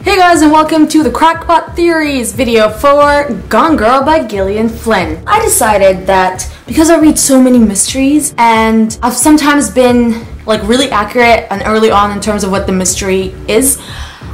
Hey guys, and welcome to the Crackpot Theories video for Gone Girl by Gillian Flynn. I decided that because I read so many mysteries and I've sometimes been like really accurate and early on in terms of what the mystery is,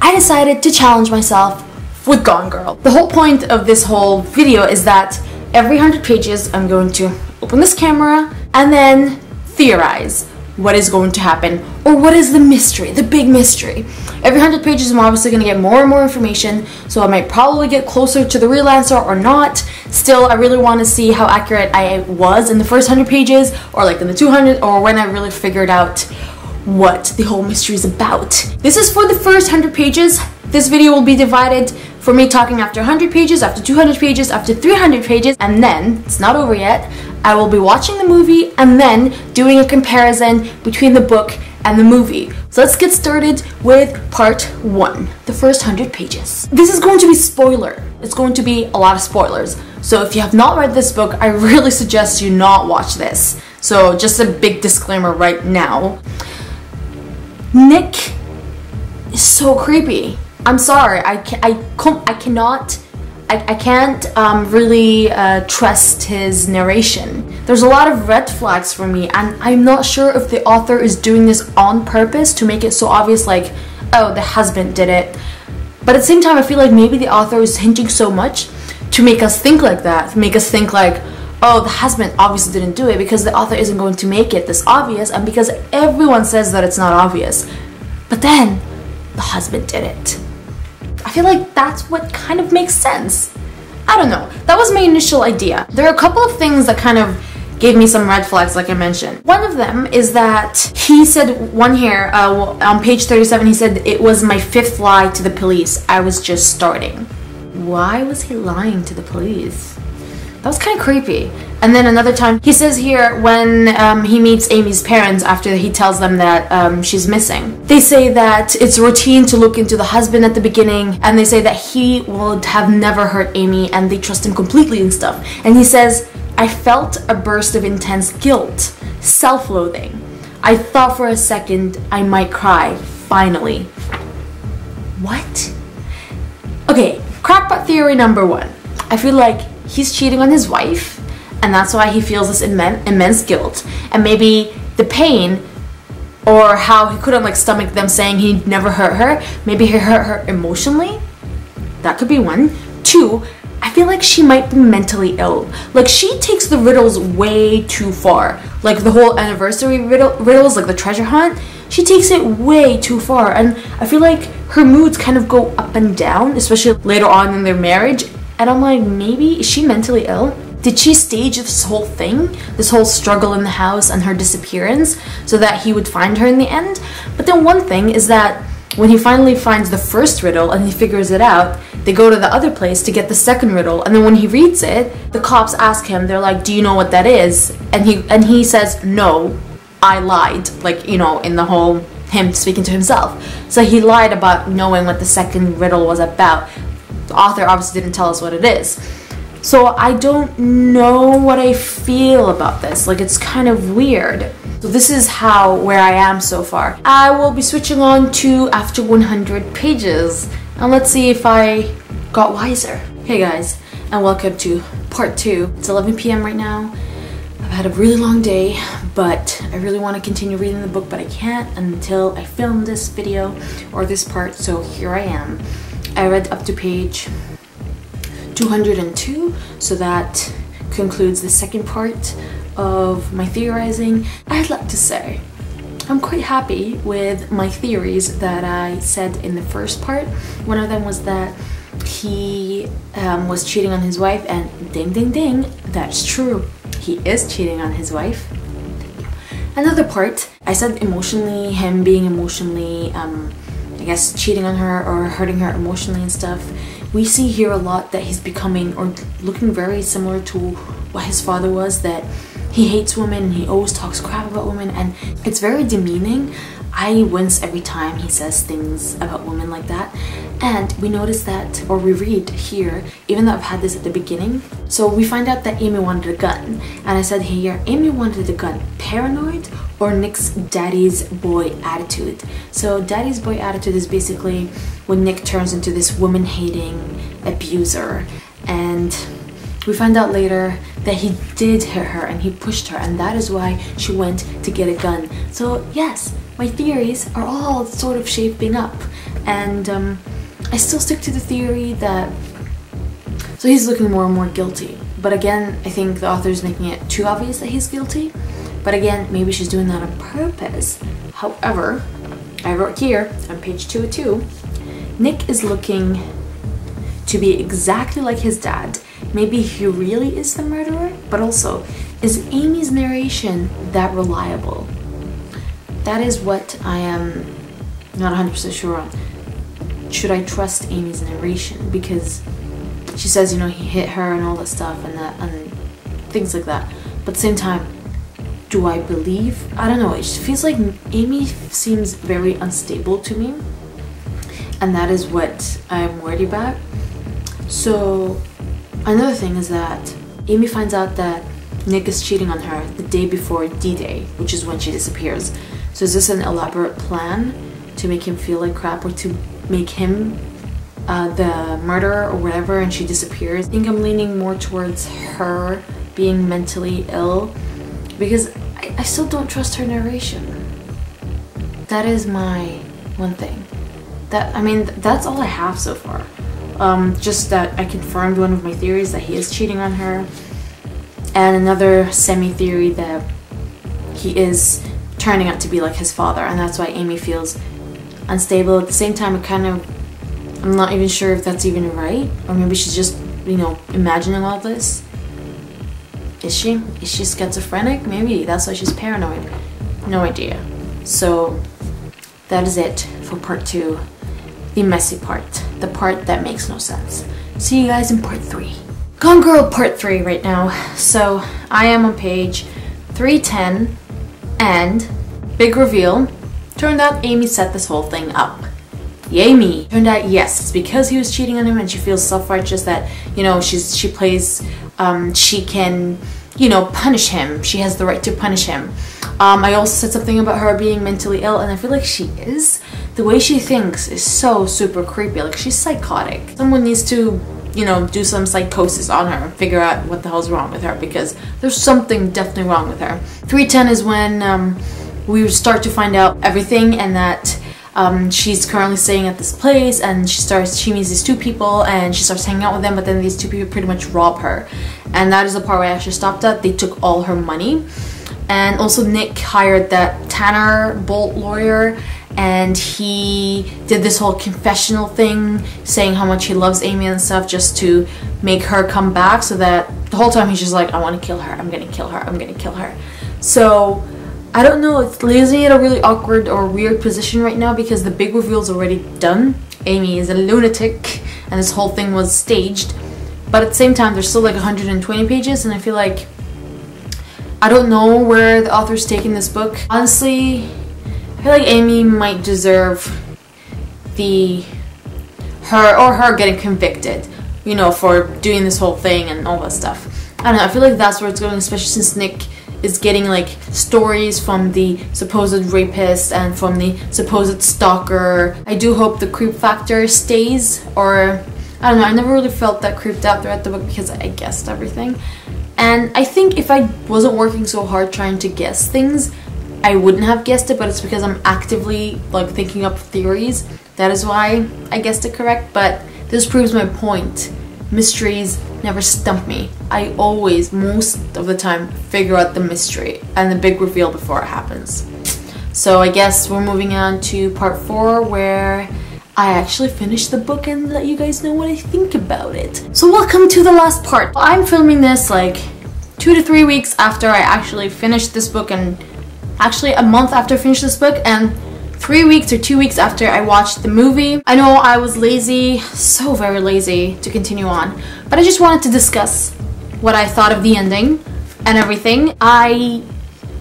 I decided to challenge myself with Gone Girl. The whole point of this whole video is that every 100 pages I'm going to open this camera and then theorize what is going to happen, or what is the mystery, the big mystery. Every 100 pages I'm obviously going to get more and more information, so I might probably get closer to the real answer or not. Still, I really want to see how accurate I was in the first 100 pages, or like in the 200, or when I really figured out what the whole mystery is about. This is for the first 100 pages. This video will be divided for me talking after 100 pages, after 200 pages, after 300 pages, and then, it's not over yet, I will be watching the movie and then doing a comparison between the book and the movie. So let's get started with part 1, the first 100 pages. This is going to be spoiler. It's going to be a lot of spoilers. So if you have not read this book, I really suggest you not watch this. So just a big disclaimer right now. Nick is so creepy. I'm sorry, I can't really trust his narration. There's a lot of red flags for me, and I'm not sure if the author is doing this on purpose to make it so obvious, like, oh, the husband did it. But at the same time, I feel like maybe the author is hinting so much to make us think like that, make us think like, oh, the husband obviously didn't do it, because the author isn't going to make it this obvious, and because everyone says that it's not obvious. But then, the husband did it. I feel like that's what kind of makes sense. I don't know. That was my initial idea. There are a couple of things that kind of gave me some red flags, like I mentioned. One of them is that he said, one here, on page 37, he said, it was my 5th lie to the police. I was just starting. Why was he lying to the police? That was kind of creepy. And then another time, he says here when he meets Amy's parents after he tells them that she's missing. They say that it's routine to look into the husband at the beginning, and they say that he would have never hurt Amy and they trust him completely and stuff. And he says, I felt a burst of intense guilt, self-loathing. I thought for a second I might cry, finally. What? Okay, crackpot theory number 1. I feel like he's cheating on his wife, and that's why he feels this immense guilt. And maybe the pain, or how he couldn't like stomach them saying he never hurt her, maybe he hurt her emotionally. That could be 1. 2, I feel like she might be mentally ill. Like, she takes the riddles way too far. Like the whole anniversary riddles, like the treasure hunt, she takes it way too far. And I feel like her moods kind of go up and down, especially later on in their marriage. And I'm like, maybe, is she mentally ill? Did she stage this whole thing, this whole struggle in the house and her disappearance, so that he would find her in the end? But then one thing is that when he finally finds the first riddle and he figures it out, they go to the other place to get the second riddle, and then when he reads it, the cops ask him, they're like, do you know what that is? And he says, no, I lied, like, you know, in the whole him speaking to himself. So he lied about knowing what the second riddle was about. The author obviously didn't tell us what it is. So I don't know what I feel about this. Like, it's kind of weird. So this is where I am so far. I will be switching on to after 100 pages. And let's see if I got wiser. Hey guys, and welcome to part 2. It's 11 p.m. right now. I've had a really long day, but I really want to continue reading the book, but I can't until I film this video or this part, so here I am. I read up to page 202, so that concludes the second part of my theorizing. I'd like to say I'm quite happy with my theories that I said in the first part. One of them was that he was cheating on his wife, and ding ding ding, that's true. He is cheating on his wife. Another part, I said emotionally, him being emotionally I guess cheating on her or hurting her emotionally and stuff. We see here a lot that he's becoming or looking very similar to what his father was, that he hates women and he always talks crap about women, and it's very demeaning. I wince every time he says things about women like that. And we notice that, or we read here, even though I've had this at the beginning. So we find out that Amy wanted a gun. And I said here, Amy wanted a gun. Paranoid or Nick's daddy's boy attitude? So daddy's boy attitude is basically when Nick turns into this woman-hating abuser. And we find out later that he did hit her and he pushed her, and that is why she went to get a gun. So yes, my theories are all sort of shaping up, and I still stick to the theory that, so he's looking more and more guilty. But again, I think the author is making it too obvious that he's guilty. But again, maybe she's doing that on purpose. However, I wrote here on page 202, Nick is looking to be exactly like his dad. Maybe he really is the murderer, but also, is Amy's narration that reliable? That is what I am not 100% sure on. Should I trust Amy's narration? Because she says, you know, he hit her and all that stuff and things like that. But at the same time, do I believe? I don't know. It feels like Amy seems very unstable to me. And that is what I'm worried about. So another thing is that Amy finds out that Nick is cheating on her the day before D-Day, which is when she disappears. So is this an elaborate plan to make him feel like crap, or to make him the murderer or whatever, and she disappears? I think I'm leaning more towards her being mentally ill, because I still don't trust her narration. That is my one thing. I mean, that's all I have so far. Just that I confirmed one of my theories that he is cheating on her, and another semi-theory that he is turning out to be like his father, and that's why Amy feels unstable. At the same time, I'm not even sure if that's even right, or maybe she's just, you know, imagining all this. Is she schizophrenic? Maybe that's why she's paranoid. No idea. So that is it for part 2. The messy part, the part that makes no sense. See you guys in part 3. Gone Girl part 3 right now. So I am on page 310, and big reveal. Turned out Amy set this whole thing up. Yay me. Turned out, yes, it's because he was cheating on him, and she feels self-righteous that, you know, she can, you know, punish him. She has the right to punish him. I also said something about her being mentally ill, and I feel like she is. The way she thinks is so super creepy. Like, she's psychotic. Someone needs to, you know, do some psychosis on her and figure out what the hell's wrong with her, because there's something definitely wrong with her. 310 is when we start to find out everything, and that she's currently staying at this place, and she meets these 2 people, and she starts hanging out with them, but then these 2 people pretty much rob her. And that is the part where I actually stopped at. They took all her money. And also Nick hired that Tanner Bolt lawyer, and he did this whole confessional thing saying how much he loves Amy and stuff, just to make her come back, so that the whole time he's just like, I want to kill her, I'm gonna kill her, I'm gonna kill her. So I don't know, it's leaving me in a really awkward or weird position right now, because the big reveal's already done. Amy is a lunatic and this whole thing was staged, but at the same time there's still like 120 pages, and I feel like I don't know where the author's taking this book. Honestly, I feel like Amy might deserve her getting convicted, you know, for doing this whole thing and all that stuff. I don't know, I feel like that's where it's going, especially since Nick is getting like stories from the supposed rapist and from the supposed stalker. I do hope the creep factor stays, or I don't know, I never really felt that creeped out throughout the book because I guessed everything. And I think if I wasn't working so hard trying to guess things, I wouldn't have guessed it, but it's because I'm actively like thinking up theories. That is why I guessed it correct, but this proves my point. Mysteries never stump me. I always, most of the time, figure out the mystery and the big reveal before it happens. So I guess we're moving on to part 4, where I actually finished the book and let you guys know what I think about it. So welcome to the last part. I'm filming this like 2 to 3 weeks after I actually finished this book, and actually a month after I finished this book, and 3 weeks or 2 weeks after I watched the movie. I know I was lazy, so very lazy to continue on, but I just wanted to discuss what I thought of the ending and everything. I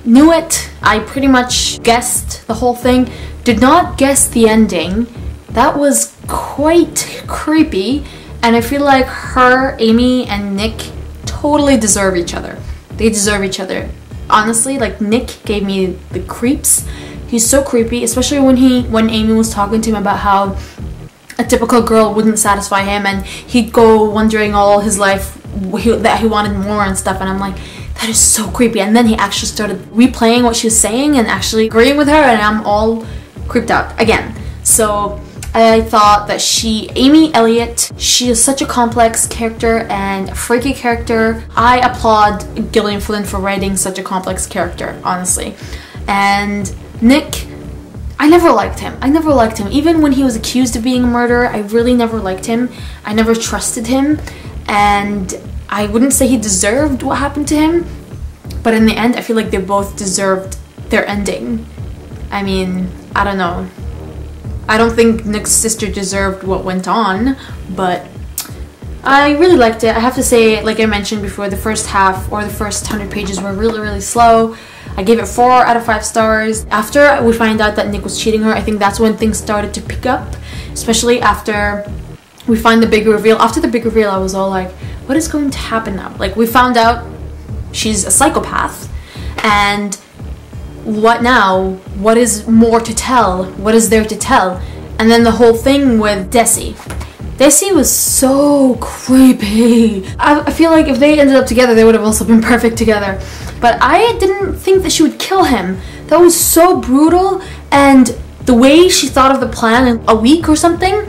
knew it. I pretty much guessed the whole thing, did not guess the ending. That was quite creepy, and I feel like her, Amy, and Nick totally deserve each other. They deserve each other. Honestly, like, Nick gave me the creeps. He's so creepy, especially when Amy was talking to him about how a typical girl wouldn't satisfy him, and he'd go wondering all his life that he wanted more and stuff, and I'm like, that is so creepy. And then he actually started replaying what she was saying and actually agreeing with her, and I'm all creeped out again. So I thought that Amy Elliott, she is such a complex character and a freaky character. I applaud Gillian Flynn for writing such a complex character, honestly. And Nick, I never liked him. Even when he was accused of being a murderer, I really never liked him. I never trusted him, and I wouldn't say he deserved what happened to him, but in the end, I feel like they both deserved their ending. I mean, I don't know. I don't think Nick's sister deserved what went on, but I really liked it. I have to say, like I mentioned before, the first half or the first 100 pages were really, really slow. I gave it 4 out of 5 stars. After we find out that Nick was cheating her, I think that's when things started to pick up, especially after we find the big reveal. After the big reveal, I was all like, what is going to happen now? Like, we found out she's a psychopath, and what now? What is more to tell? What is there to tell? And then the whole thing with Desi. Desi was so creepy. I feel like if they ended up together, they would have also been perfect together. But I didn't think that she would kill him. That was so brutal, and the way she thought of the plan in a week or something,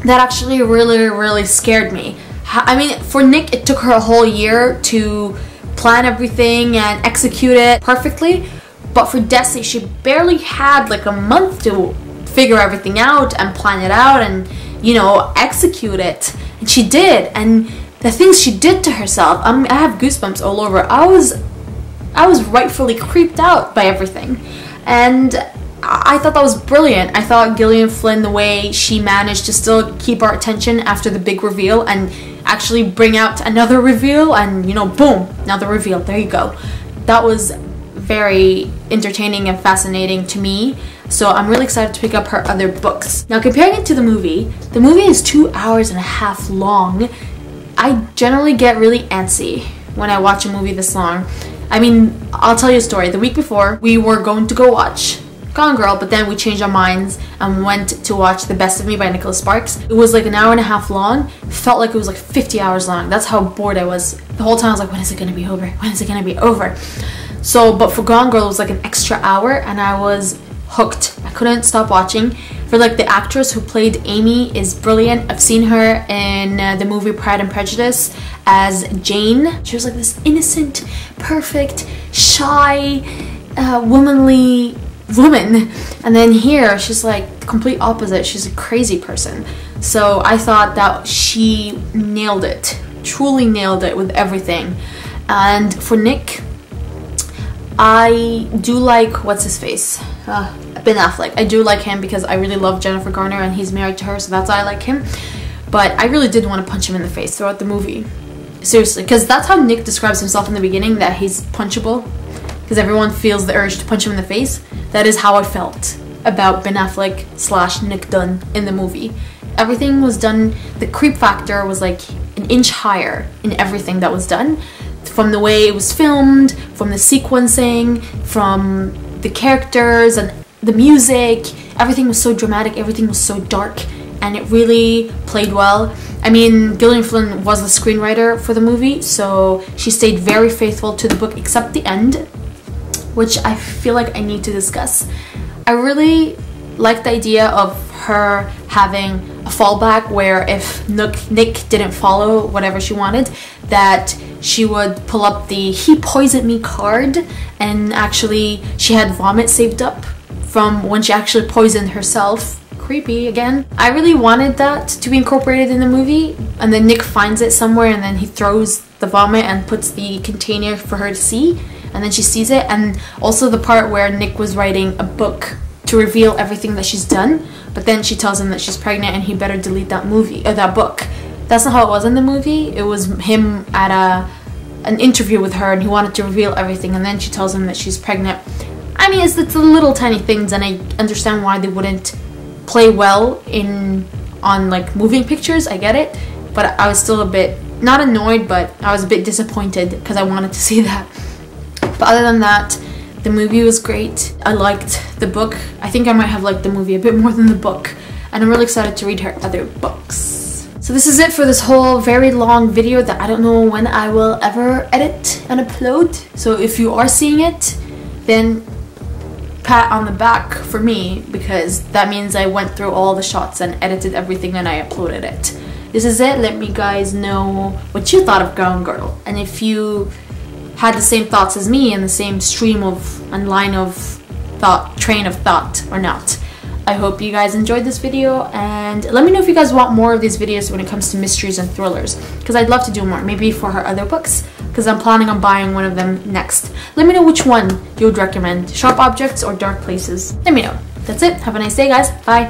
that actually really, really scared me. I mean, for Nick, it took her a whole year to plan everything and execute it perfectly. But for Desi, she barely had like a month to figure everything out and plan it out and, you know, execute it. And she did. And the things she did to herself, I have goosebumps all over. I was rightfully creeped out by everything. And I thought that was brilliant. I thought Gillian Flynn, the way she managed to still keep our attention after the big reveal and actually bring out another reveal and, you know, boom, another reveal. There you go. That was very entertaining and fascinating to me. So I'm really excited to pick up her other books. Now, comparing it to the movie is 2 hours and a half long. I generally get really antsy when I watch a movie this long. I mean, I'll tell you a story. The week before, we were going to go watch Gone Girl, but then we changed our minds and went to watch The Best of Me by Nicholas Sparks. It was like an hour and a half long. It felt like it was like 50 hours long. That's how bored I was. The whole time I was like, when is it gonna be over? When is it gonna be over? So, but for Gone Girl, it was like an extra hour and I was hooked. I couldn't stop watching. For like the actress who played Amy is brilliant. I've seen her in the movie Pride and Prejudice as Jane. She was like this innocent, perfect, shy, womanly woman, and then here she's like the complete opposite. She's a crazy person. So I thought that she nailed it, truly nailed it with everything. And for Nick, I do like, what's his face, Ben Affleck. I do like him because I really love Jennifer Garner and he's married to her, so that's why I like him. But I really did want to punch him in the face throughout the movie, seriously, because that's how Nick describes himself in the beginning, that he's punchable because everyone feels the urge to punch him in the face. That is how I felt about Ben Affleck / Nick Dunn in the movie. Everything was done, the creep factor was like an inch higher in everything that was done. From the way it was filmed, from the sequencing, from the characters and the music. Everything was so dramatic, everything was so dark, and it really played well. I mean, Gillian Flynn was the screenwriter for the movie, so she stayed very faithful to the book except the end, which I feel like I need to discuss. I really like the idea of her having a fallback where if Nick didn't follow whatever she wanted, that she would pull up the "he poisoned me" card, and actually she had vomit saved up from when she actually poisoned herself. Creepy again. I really wanted that to be incorporated in the movie, and then Nick finds it somewhere and then he throws the vomit and puts the container for her to see, and then she sees it. And also the part where Nick was writing a book to reveal everything that she's done, but then she tells him that she's pregnant and he better delete that movie or that book. That's not how it was in the movie. It was him at an interview with her and he wanted to reveal everything, and then she tells him that she's pregnant. I mean, it's the little tiny things, and I understand why they wouldn't play well on like moving pictures. I get it, but I was still a bit, not annoyed, but I was a bit disappointed because I wanted to see that. But other than that, the movie was great. I liked the book. I think I might have liked the movie a bit more than the book, and I'm really excited to read her other books. So this is it for this whole very long video that I don't know when I will ever edit and upload. So if you are seeing it, then pat on the back for me, because that means I went through all the shots and edited everything and I uploaded it. This is it. Let me guys know what you thought of Gone Girl, and if you had the same thoughts as me and the same stream of and line of thought, train of thought or not. I hope you guys enjoyed this video, and let me know if you guys want more of these videos when it comes to mysteries and thrillers, because I'd love to do more, maybe for her other books, because I'm planning on buying one of them next. Let me know which one you would recommend, Sharp Objects or Dark Places. Let me know. That's it. Have a nice day, guys. Bye.